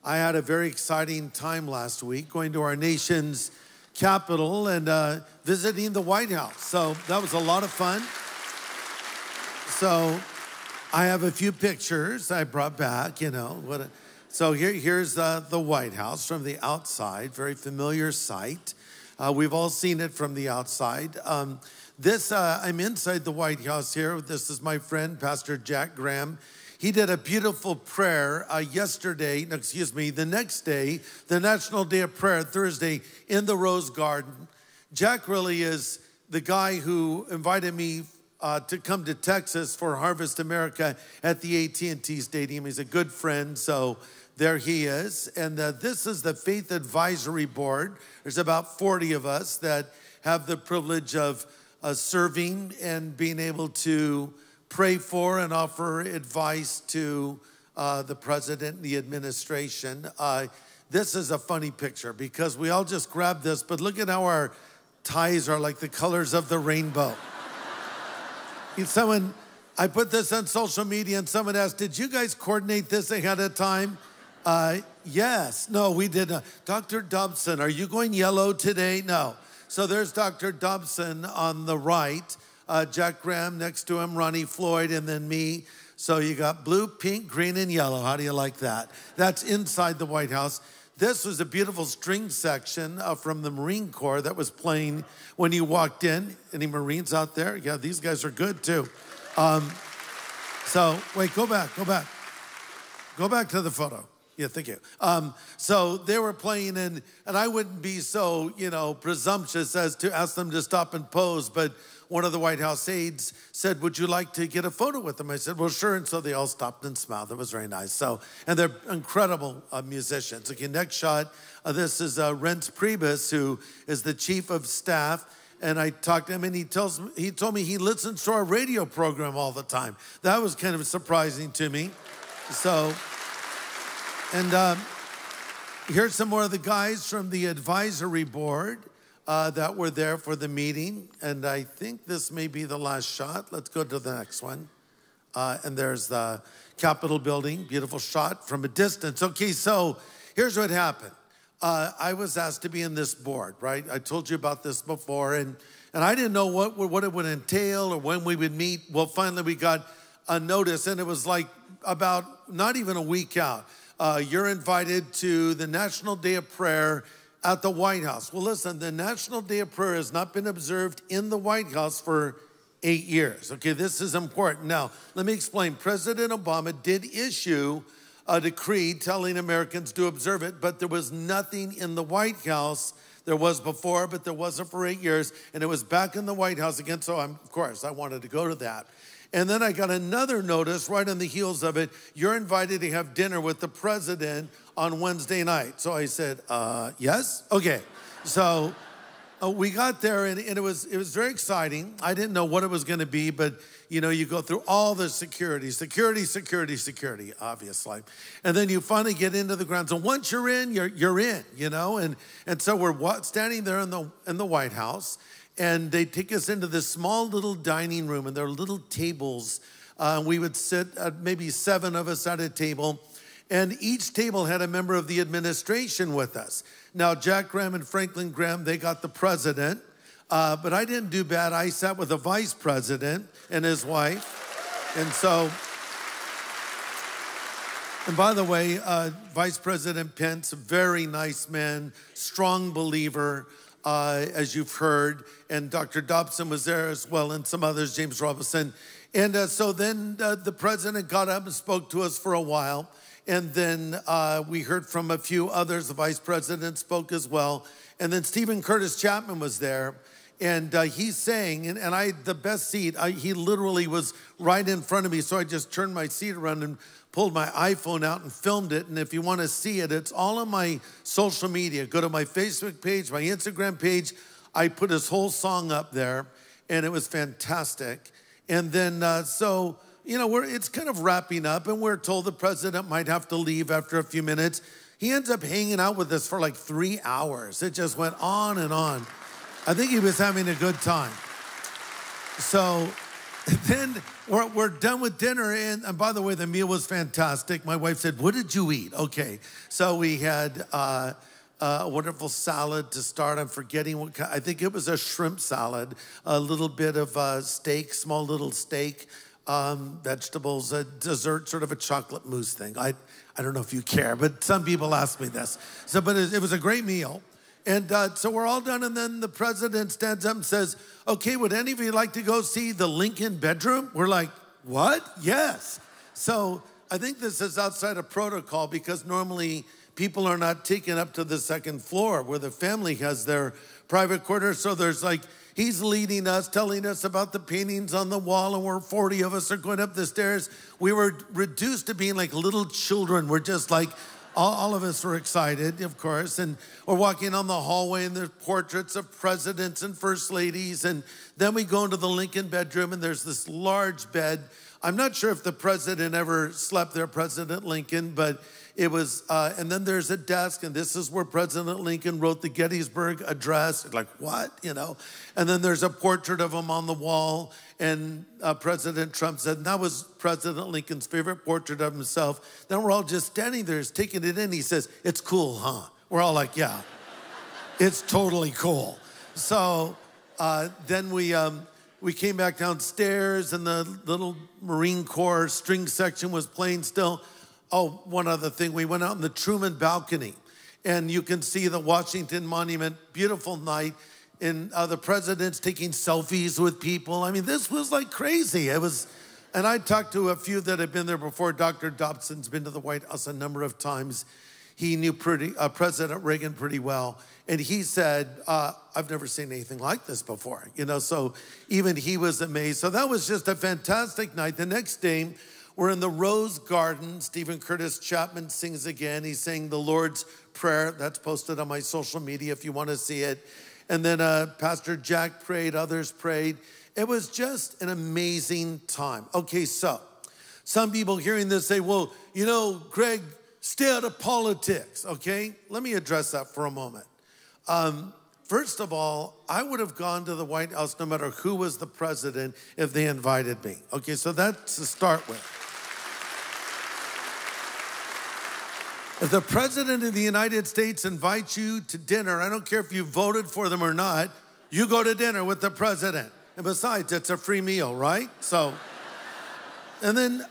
I had a very exciting time last week going to our nation's capital and visiting the White House. So that was a lot of fun. So I have a few pictures I brought back, So here's the White House from the outside, very familiar sight. We've all seen it from the outside. I'm inside the White House here. This is my friend, Pastor Jack Graham. He did a beautiful prayer the next day, the National Day of Prayer, Thursday, in the Rose Garden. Jack really is the guy who invited me to come to Texas for Harvest America at the AT&T Stadium. He's a good friend, so there he is. And this is the Faith Advisory Board. There's about 40 of us that have the privilege of serving and being able to pray for and offer advice to the president and the administration. This is a funny picture because we all just grabbed this, but look at how our ties are like the colors of the rainbow. I put this on social media and someone asked, did you guys coordinate this ahead of time? Yes. No, we didn't. Dr. Dobson, are you going yellow today? No. So there's Dr. Dobson on the right. Jack Graham next to him, Ronnie Floyd, and then me. So you got blue, pink, green, and yellow. How do you like that? That's inside the White House. This was a beautiful string section from the Marine Corps that was playing when you walked in. Any Marines out there? Yeah, these guys are good too. Wait, go back. Go back to the photo. Yeah, thank you. So they were playing, and I wouldn't be so, presumptuous as to ask them to stop and pose, but one of the White House aides said, would you like to get a photo with them? I said, well, sure. And so they all stopped and smiled. It was very nice. And they're incredible musicians. Okay, next shot. This is Rent Priebus, who is the chief of staff. And I talked to him, and he told me he listens to our radio program all the time. That was kind of surprising to me. Here's some more of the guys from the advisory board that were there for the meeting. And I think this may be the last shot. Let's go to the next one. And there's the Capitol building, beautiful shot from a distance. Okay, so here's what happened. I was asked to be in this board, right? I told you about this before, and I didn't know what it would entail or when we would meet. Well, finally we got a notice, and it was like about not even a week out. You're invited to the National Day of Prayer at the White House. Well, listen, the National Day of Prayer has not been observed in the White House for 8 years. Okay, this is important. Now, let me explain. President Obama did issue a decree telling Americans to observe it, but there was nothing in the White House. There was before, but there wasn't for 8 years, and it was back in the White House again, so of course, I wanted to go to that. And then I got another notice right on the heels of it. You're invited to have dinner with the president on Wednesday night. So I said, yes? Okay. So we got there, and it was very exciting. I didn't know what it was going to be, but, you go through all the security, obviously. And then you finally get into the grounds. And once you're in, you're in, And so we're standing there in the White House. And they take us into this small little dining room, and there are little tables. We would sit, maybe 7 of us at a table, and each table had a member of the administration with us. Now, Jack Graham and Franklin Graham, they got the president, but I didn't do bad. I sat with the vice president and his wife. And by the way, Vice President Pence, very nice man, strong believer, as you've heard, and Dr. Dobson was there as well, and some others, James Robinson. And so then the president got up and spoke to us for a while, and then we heard from a few others. The vice president spoke as well, and then Stephen Curtis Chapman was there, and he sang, and I had the best seat. He literally was right in front of me, so I just turned my seat around and pulled my iPhone out and filmed it. And if you want to see it, it's all on my social media. Go to my Facebook page, my Instagram page. I put his whole song up there, and it was fantastic. And then, it's kind of wrapping up, and we're told the president might have to leave after a few minutes. He ends up hanging out with us for like 3 hours. It just went on and on. I think he was having a good time. So then we're done with dinner, and by the way, the meal was fantastic. My wife said, "What did you eat?" Okay, so we had a wonderful salad to start. I'm forgetting what kind. I think it was a shrimp salad, a little bit of steak, small little steak, vegetables, a dessert, sort of a chocolate mousse thing. I don't know if you care, but some people ask me this. So, but it was a great meal. And so we're all done, and then the president stands up and says, "Okay, would any of you like to go see the Lincoln bedroom?" We're like, "What?" "Yes." So I think this is outside of protocol because normally people are not taken up to the second floor where the family has their private quarters. So there's like, he's leading us, telling us about the paintings on the wall, and we're 40 of us are going up the stairs. We were reduced to being like little children. We're just like, all of us were excited, of course, and we're walking on the hallway, and there's portraits of presidents and first ladies, and then we go into the Lincoln bedroom, and there's this large bed. I'm not sure if the president ever slept there, President Lincoln, but it was, and then there's a desk, and this is where President Lincoln wrote the Gettysburg Address. Like, what, you know? And then there's a portrait of him on the wall, and President Trump said, and that was President Lincoln's favorite portrait of himself. Then we're all just standing there, taking it in. He says, "It's cool, huh?" We're all like, "Yeah, it's totally cool." So then we came back downstairs, and the little Marine Corps string section was playing still. Oh, one other thing, we went out in the Truman balcony, and you can see the Washington Monument, beautiful night, and the president's taking selfies with people. I mean, this was like crazy. It was, and I talked to a few that had been there before. Dr. Dobson's been to the White House a number of times. He knew President Reagan pretty well, and he said, "I've never seen anything like this before," you know, so even he was amazed. So that was just a fantastic night. The next day, we're in the Rose Garden. Stephen Curtis Chapman sings again. He's saying the Lord's Prayer. That's posted on my social media if you want to see it. And then Pastor Jack prayed, others prayed. It was just an amazing time. Okay, so some people hearing this say, "Well, you know, Greg, stay out of politics," okay? Let me address that for a moment. First of all, I would have gone to the White House no matter who was the president if they invited me. Okay, so that's to start with. If the president of the United States invites you to dinner, I don't care if you voted for them or not, you go to dinner with the president. And besides, it's a free meal, right? So, and then,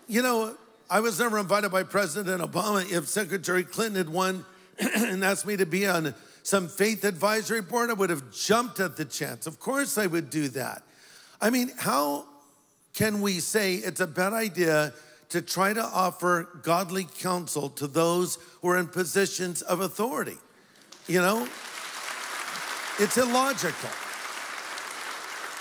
you know, I was never invited by President Obama. If Secretary Clinton had won and asked me to be on some faith advisory board, I would have jumped at the chance. Of course I would do that. I mean, how can we say it's a bad idea to try to offer godly counsel to those who are in positions of authority? You know, it's illogical.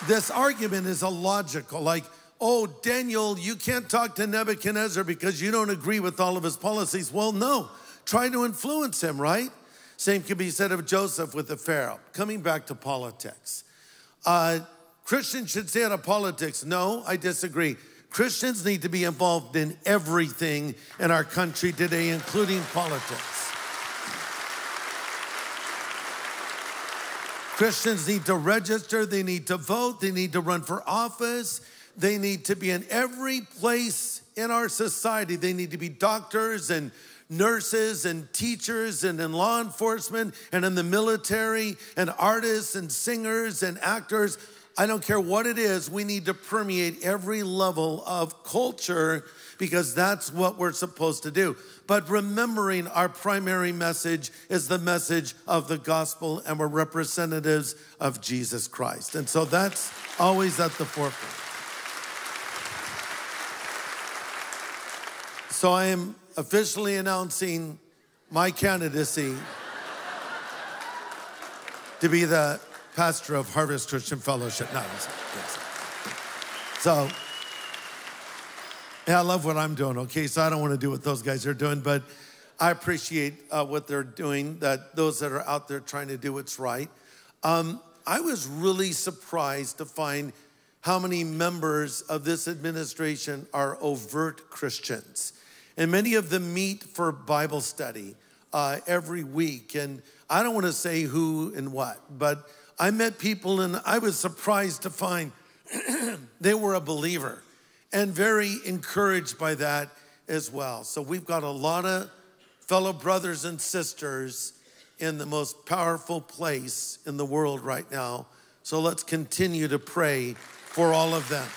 This argument is illogical. Like, "Oh, Daniel, you can't talk to Nebuchadnezzar because you don't agree with all of his policies." Well, no, try to influence him, right? Same can be said of Joseph with the Pharaoh. Coming back to politics. Christians should stay out of politics. No, I disagree. Christians need to be involved in everything in our country today, including politics. Christians need to register, they need to vote, they need to run for office, they need to be in every place in our society. They need to be doctors and nurses and teachers and in law enforcement and in the military and artists and singers and actors. I don't care what it is, we need to permeate every level of culture because that's what we're supposed to do. But remembering our primary message is the message of the gospel, and we're representatives of Jesus Christ. And so that's always at the forefront. So I am officially announcing my candidacy to be the pastor of Harvest Christian Fellowship. No, yes. So, yeah, I love what I'm doing, okay? So I don't want to do what those guys are doing, but I appreciate what they're doing, that those that are out there trying to do what's right. I was really surprised to find how many members of this administration are overt Christians. And many of them meet for Bible study every week. And I don't want to say who and what, but I met people and I was surprised to find they were a believer and very encouraged by that as well. So we've got a lot of fellow brothers and sisters in the most powerful place in the world right now. So let's continue to pray for all of them.